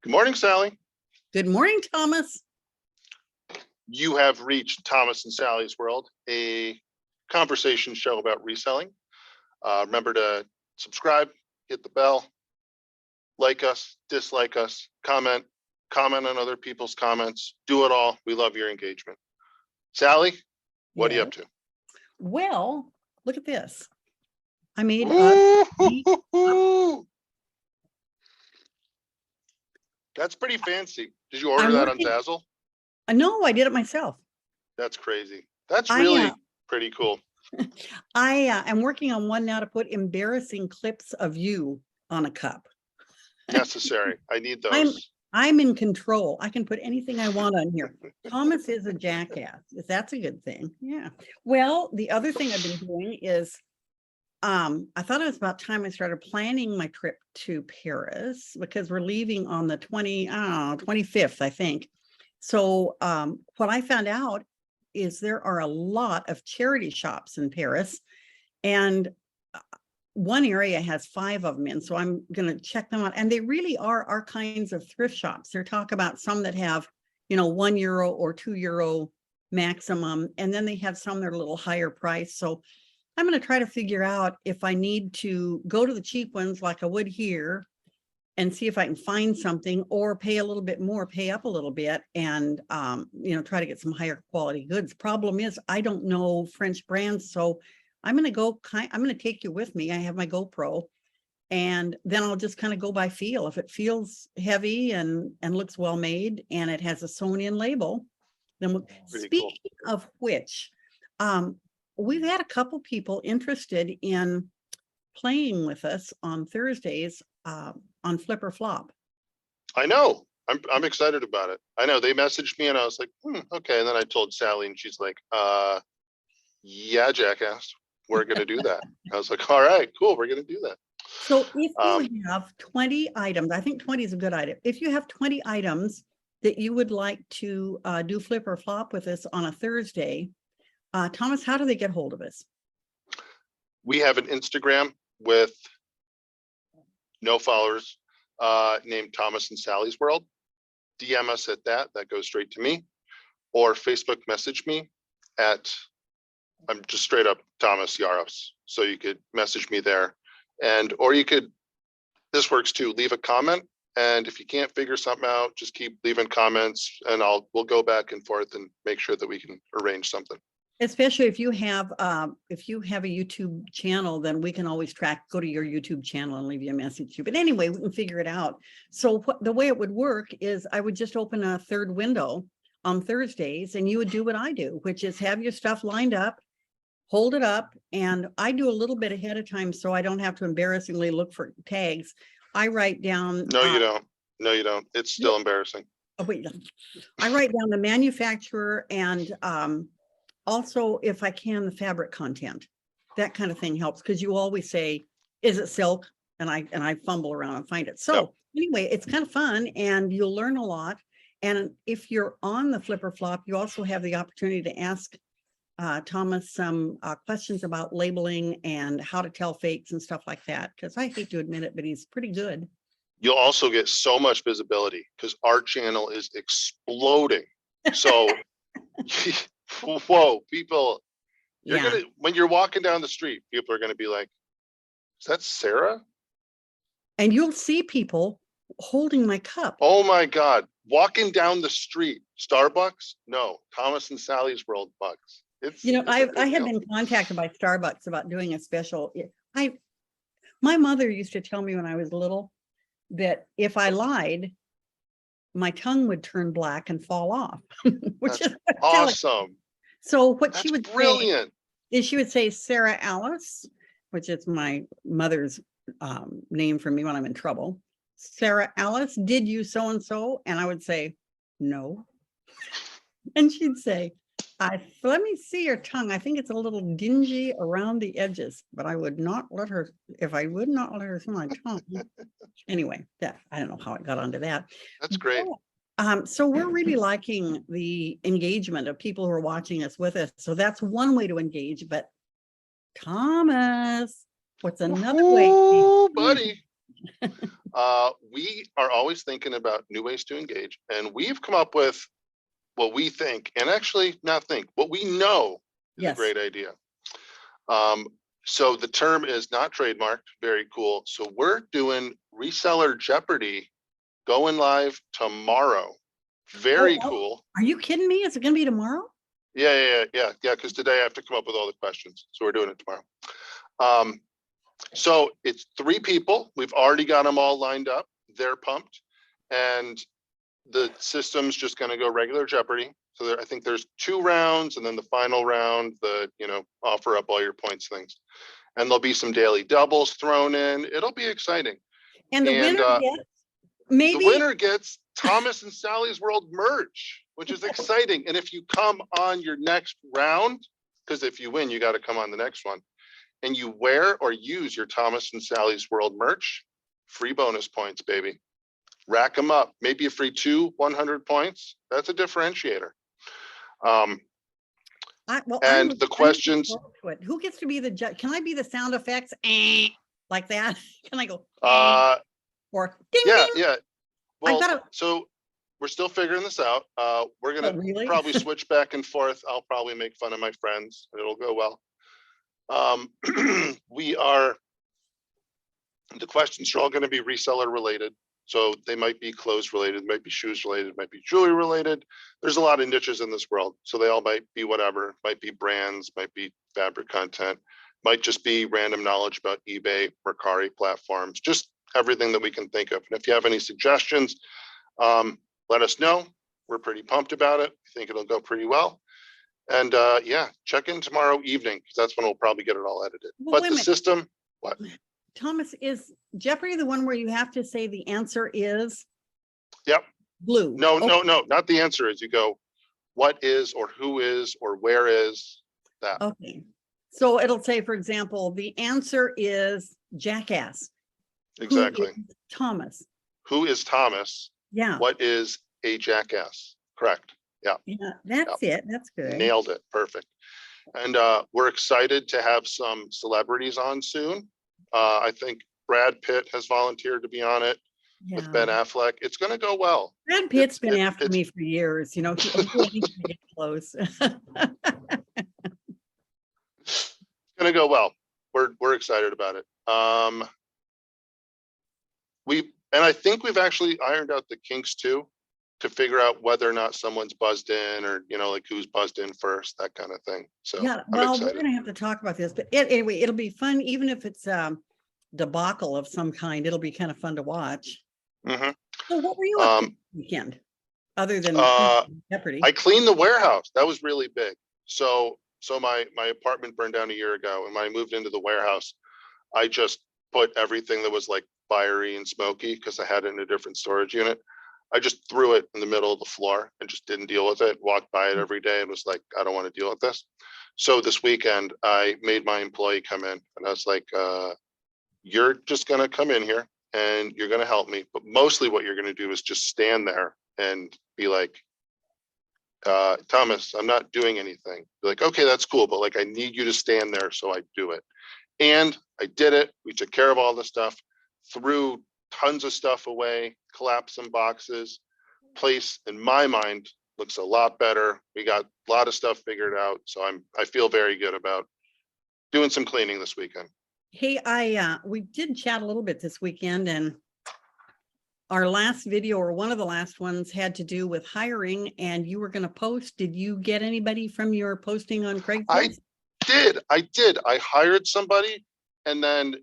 Good morning, Sally. Good morning, Thomas. You have reached Thomas and Sally's World, a conversation show about reselling. Remember to subscribe, hit the bell, like us, dislike us, comment on other people's comments. Do it all. We love your engagement. Sally, what are you up to? Well, look at this. I made That's pretty fancy. Did you order that on Zazzle? No, I did it myself. That's crazy. That's really pretty cool. I am working on one now to put embarrassing clips of you on a cup. Necessary. I need those. I'm in control. I can put anything I want on here. Thomas is a jackass. That's a good thing. Yeah. Well, the other thing I've been doing is I thought it was about time I started planning my trip to Paris because we're leaving on the 25th, I think. So what I found out is there are a lot of charity shops in Paris, and one area has 5 of them in, so I'm going to check them out. And they really are our kinds of thrift shops. They're talk about some that have, €1 or €2 maximum, and then they have some that are a little higher price. So I'm going to try to figure out if I need to go to the cheap ones like I would here and see if I can find something, or pay a little bit more, pay up a little bit, and try to get some higher quality goods. Problem is, I don't know French brands, so I'm going to take you with me. I have my GoPro, and then I'll just kind of go by feel. If it feels heavy and looks well made and it has a sewn in label, then speaking of which, we've had a couple people interested in playing with us on Thursdays on Flip or Flop. I know. I'm excited about it. I know they messaged me and I was like, okay. And then I told Sally and she's like, yeah, jackass, we're going to do that. I was like, all right, cool. We're going to do that. So if you have 20 items, I think 20 is a good item. If you have 20 items that you would like to do Flip or Flop with us on a Thursday, Thomas, how do they get hold of us? We have an Instagram with no followers named Thomas and Sally's World. DM us at that goes straight to me, or Facebook message me at, I'm just straight up Thomas Yaros. So you could message me there, or you could, this works too, leave a comment. And if you can't figure something out, just keep leaving comments and we'll go back and forth and make sure that we can arrange something. Especially if you have a YouTube channel, then we can always go to your YouTube channel and leave you a message. But anyway, we can figure it out. So the way it would work is I would just open a third window on Thursdays, and you would do what I do, which is have your stuff lined up, hold it up, and I do a little bit ahead of time so I don't have to embarrassingly look for tags. I write down. No, you don't. No, you don't. It's still embarrassing. Oh, wait. I write down the manufacturer and also, if I can, the fabric content. That kind of thing helps, because you always say, is it silk? And I fumble around and find it. So anyway, it's kind of fun and you'll learn a lot. And if you're on the Flip or Flop, you also have the opportunity to ask Thomas some questions about labeling and how to tell fakes and stuff like that, because I hate to admit it, but he's pretty good. You'll also get so much visibility because our channel is exploding. So whoa, people, when you're walking down the street, people are gonna be like, is that Sarah? And you'll see people holding my cup. Oh my God, walking down the street. Starbucks? No, Thomas and Sally's World bucks. I have been contacted by Starbucks about doing a special. My mother used to tell me when I was little that if I lied, my tongue would turn black and fall off, which is awesome. So what she would brilliant. Say is she would say, Sarah Alice, which is my mother's name for me when I'm in trouble. Sarah Alice, did you so-and-so? And I would say, no. And she'd say, let me see your tongue. I think it's a little dingy around the edges, but I would not let her, if I would not let her see my tongue. Anyway, I don't know how it got onto that. That's great. So we're really liking the engagement of people who are watching us with us. So that's one way to engage. But Thomas, what's another way? Buddy. We we are always thinking about new ways to engage, and we've come up with what we think, and actually not think, what we know is a Yes. great idea. So the term is not trademarked. Very cool. So we're doing Reseller Jeopardy going live tomorrow. Very Oh, cool. are you kidding me? Is it going to be tomorrow? Yeah. Because today I have to come up with all the questions. So we're doing it tomorrow. So it's 3 people. We've already got them all lined up. They're pumped. And the system's just going to go regular Jeopardy. So I think there's 2 rounds, and then the final round, offer up all your points things. And there'll be some daily doubles thrown in. It'll be exciting. And the winner gets the winner gets Thomas and Sally's World merch, which is exciting. And if you come on your next round, because if you win, you got to come on the next one, and you wear or use your Thomas and Sally's World merch, free bonus points, baby. Rack them up. Maybe a free 100 points. That's a differentiator. And the questions. Who gets to be the judge? Can I be the sound effects like that? Can I go? Or ding, ding? Yeah. Well, so we're still figuring this out. We're gonna probably switch back and forth. I'll probably make fun of my friends. It'll go well. The questions are all going to be reseller related. So they might be clothes related, might be shoes related, might be jewelry related. There's a lot of niches in this world. So they all might be whatever, might be brands, might be fabric content, might just be random knowledge about eBay, Mercari platforms, just everything that we can think of. And if you have any suggestions, let us know. We're pretty pumped about it. I think it'll go pretty well. And check in tomorrow evening, because that's when we'll probably get it all edited. Well, but the system, what? Thomas, is Jeopardy the one where you have to say the answer is? Yep. Blue. No, not the answer is. You go, what is, or who is, or where is that? Okay. So it'll say, for example, the answer is jackass. Exactly. Who is Thomas? Who is Thomas? Yeah. What is a jackass? Correct. Yeah. That's it. That's good. Nailed it. Perfect. And we're excited to have some celebrities on soon. I think Brad Pitt has volunteered to be on it with Ben Affleck. It's going to go well. Brad Pitt's been after me for years. He's close. It's going to go well. We're excited about it. And I think we've actually ironed out the kinks too, to figure out whether or not someone's buzzed in, or like who's buzzed in first, that kind of thing. So yeah, well, we're gonna have to talk about this, but anyway, it'll be fun, even if it's debacle of some kind. It'll be kind of fun to watch. Mm-hmm. So what were you up to this weekend, other than Jeopardy? I cleaned the warehouse. That was really big. So my apartment burned down a year ago, and when I moved into the warehouse, I just put everything that was like fiery and smoky, because I had it in a different storage unit. I just threw it in the middle of the floor and just didn't deal with it. Walked by it every day and was like, I don't want to deal with this. So this weekend, I made my employee come in, and I was like, you're just going to come in here and you're going to help me. But mostly what you're going to do is just stand there and be like, Thomas, I'm not doing anything. Be like, okay, that's cool. But like, I need you to stand there. So I do it. And I did it. We took care of all the stuff, threw tons of stuff away, collapsed some boxes. Place, in my mind, looks a lot better. We got a lot of stuff figured out. So I feel very good about doing some cleaning this weekend. Hey, we did chat a little bit this weekend, and our last video, or one of the last ones, had to do with hiring, and you were going to post. Did you get anybody from your posting on Craigslist? I did. I hired somebody, and then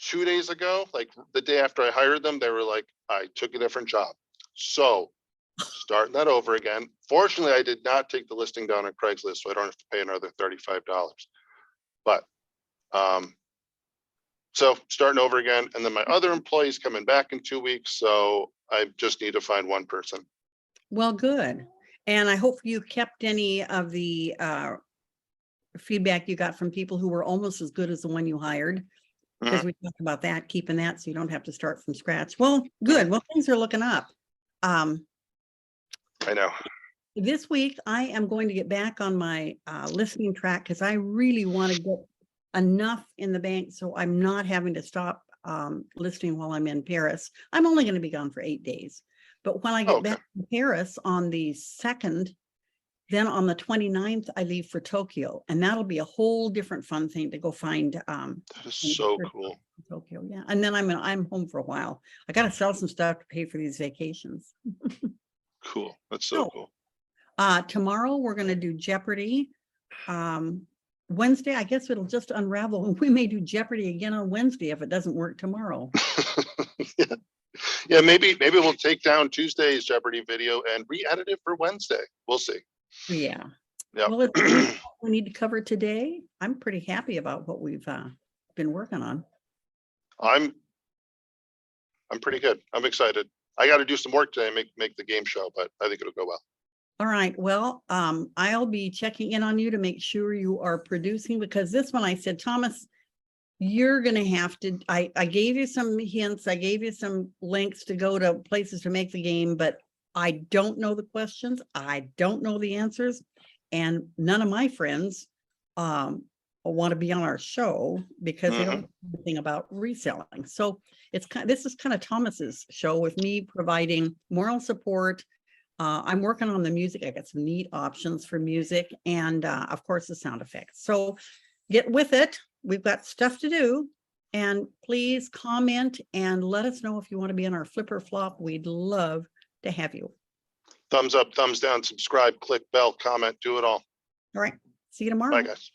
2 days ago, like the day after I hired them, they were like, I took a different job. So starting that over again. Fortunately, I did not take the listing down on Craigslist, so I don't have to pay another $35. But so starting over again. And then my other employee's coming back in 2 weeks. So I just need to find one person. Well, good. And I hope you kept any of the feedback you got from people who were almost as good as the one you hired. Because we talked about that, keeping that so you don't have to start from scratch. Well, good. Well, things are looking up. I know. This week, I am going to get back on my listening track, because I really want to get enough in the bank so I'm not having to stop listening while I'm in Paris. I'm only going to be gone for 8 days. But when I get Okay. back to Paris on the 2nd, then on the 29th, I leave for Tokyo. And that'll be a whole different fun thing to go find That is so cool. Tokyo. Yeah. And then I'm home for a while. I got to sell some stuff to pay for these vacations. Cool. That's so So, cool. tomorrow we're going to do Jeopardy. Wednesday, I guess it'll just unravel. We may do Jeopardy again on Wednesday if it doesn't work tomorrow. Yeah. Yeah, maybe we'll take down Tuesday's Jeopardy video and re-edit it for Wednesday. We'll see. Yeah. Yeah. Well, it's what we need to cover today. I'm pretty happy about what we've been working on. I'm pretty good. I'm excited. I got to do some work today and make the game show, but I think it'll go well. All right. Well, I'll be checking in on you to make sure you are producing, because this one I said, Thomas, you're going to have to, I gave you some hints. I gave you some links to go to places to make the game, but I don't know the questions. I don't know the answers. And none of my friends want to be on our show because they don't know anything about reselling. So this is kind of Thomas's show with me providing moral support. I'm working on the music. I got some neat options for music and of course the sound effects. So get with it. We've got stuff to do, and please comment and let us know if you want to be on our Flip or Flop. We'd love to have you. Thumbs up, thumbs down, subscribe, click bell, comment, do it all. All right. See you tomorrow. Bye, guys.